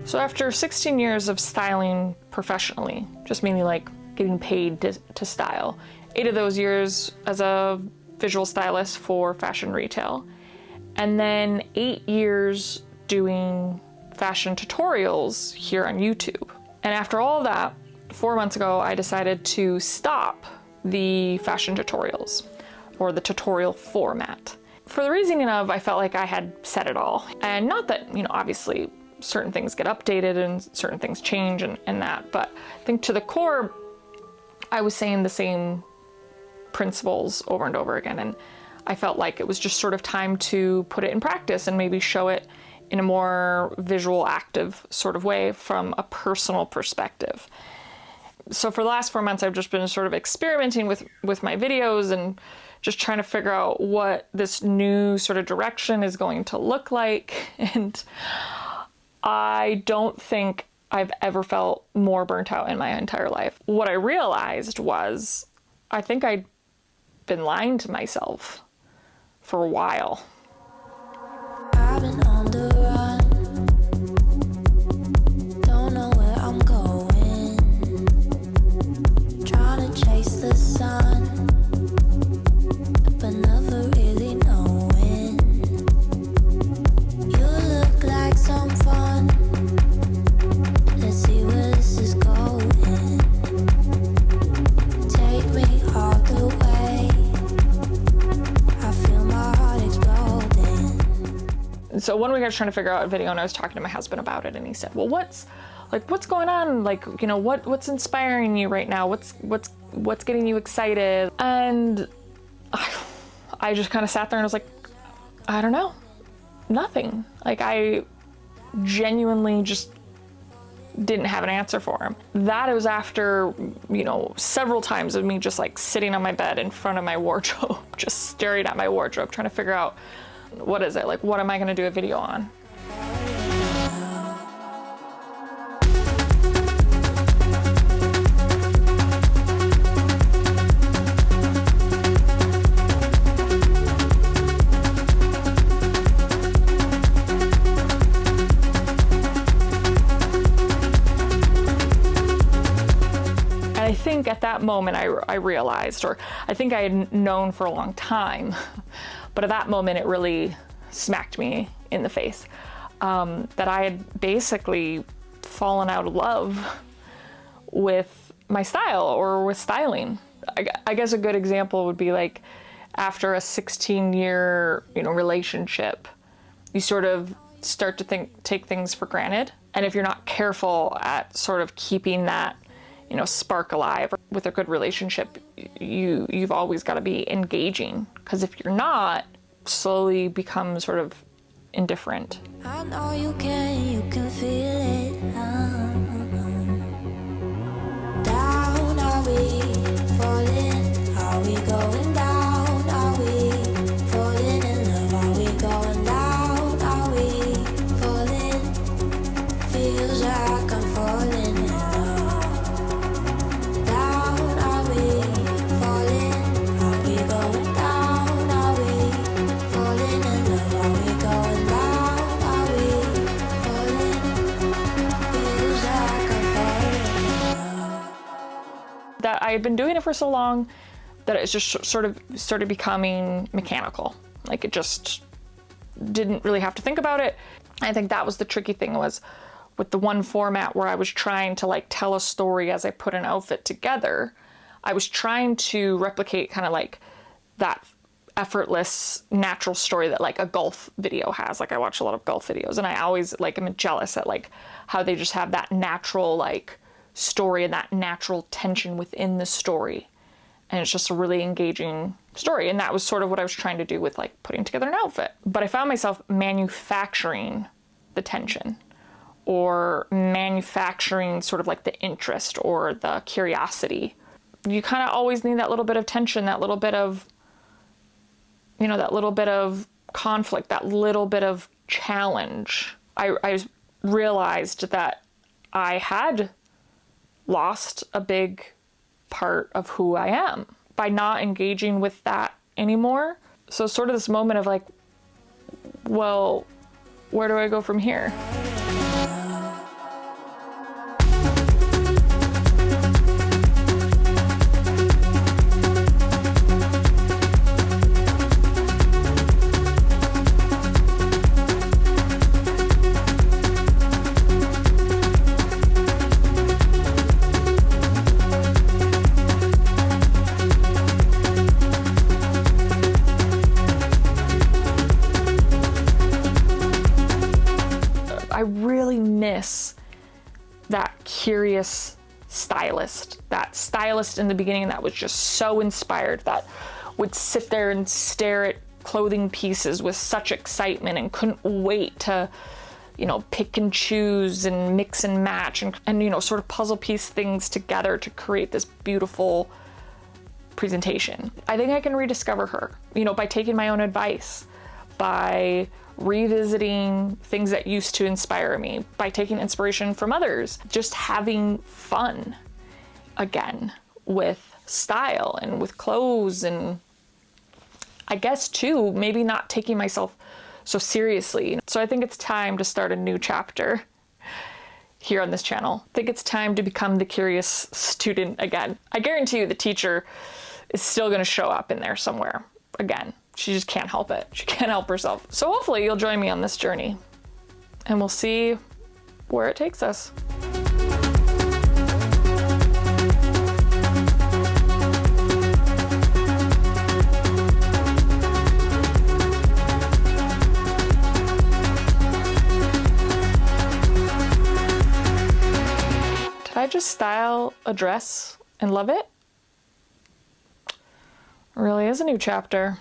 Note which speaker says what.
Speaker 1: So after 16 years of styling professionally, just mainly like getting paid to style, 8 of those years as a visual stylist for fashion retail, and then 8 years doing fashion tutorials here on YouTube. And after all that, 4 months ago, I decided to stop the fashion tutorials, or the tutorial format, for the reasoning of I felt like I had said it all. And not that, obviously certain things get updated and certain things change and that, but I think to the core, I was saying the same principles over and over again, and I felt like it was just sort of time to put it in practice and maybe show it in a more visual, active sort of way from a personal perspective. So for the last 4 months, I've just been sort of experimenting with my videos and just trying to figure out what this new sort of direction is going to look like. And I don't think I've ever felt more burnt out in my entire life. What I realized was I think I'd been lying to myself for a while.
Speaker 2: I've been on the run, don't know where I'm going, trying to chase the sun, but never really knowing. You look like some fun, let's see where this is going. Take me all the way, I feel my heart exploding.
Speaker 1: So one week I was trying to figure out a video and I was talking to my husband about it, and he said, well, what's going on? Like, what's inspiring you right now? What's getting you excited? And I just kind of sat there and was like, I don't know, nothing. Like, I genuinely just didn't have an answer for him. That was after, several times of me just like sitting on my bed in front of my wardrobe, just staring at my wardrobe, trying to figure out, what is it? Like, what am I gonna do a video on? And I think at that moment I realized, or I think I had known for a long time, but at that moment, it really smacked me in the face, that I had basically fallen out of love with my style or with styling. I guess a good example would be like after a 16-year, relationship, you sort of start to take things for granted. And if you're not careful at sort of keeping that, spark alive with a good relationship, you've always got to be engaging, because if you're not, slowly become sort of indifferent.
Speaker 2: I know you can feel it. Down, are we falling? Are we going down? Are we falling in love? Are we going down? Are we falling? Feels like I'm falling in love. Down, are we falling? Are we going down? Are we falling in love? Are we going down? Are we falling? Feels like I'm falling in love.
Speaker 1: That I had been doing it for so long, that it just sort of started becoming mechanical. Like it just didn't really have to think about it. I think that was the tricky thing, was with the one format where I was trying to like tell a story as I put an outfit together, I was trying to replicate kind of like that effortless, natural story that like a golf video has. Like I watch a lot of golf videos, and I always like am jealous at like how they just have that natural like story and that natural tension within the story. And it's just a really engaging story. And that was sort of what I was trying to do with like putting together an outfit. But I found myself manufacturing the tension, or manufacturing sort of like the interest or the curiosity. You kind of always need that little bit of tension, that little bit of, you know, that little bit of conflict, that little bit of challenge. I realized that I had lost a big part of who I am by not engaging with that anymore. So sort of this moment of like, well, where do I go from here? I really miss that curious stylist, that stylist in the beginning that was just so inspired, that would sit there and stare at clothing pieces with such excitement and couldn't wait to, you know, pick and choose and mix and match and you know, sort of puzzle piece things together to create this beautiful presentation. I think I can rediscover her, you know, by taking my own advice, by revisiting things that used to inspire me, by taking inspiration from others, just having fun again with style and with clothes, and I guess too, maybe not taking myself so seriously. So I think it's time to start a new chapter here on this channel. I think it's time to become the curious student again. I guarantee you the teacher is still going to show up in there somewhere again. She just can't help it. She can't help herself. So hopefully you'll join me on this journey, and we'll see where it takes us. Did I just style a dress and love it? It really is a new chapter.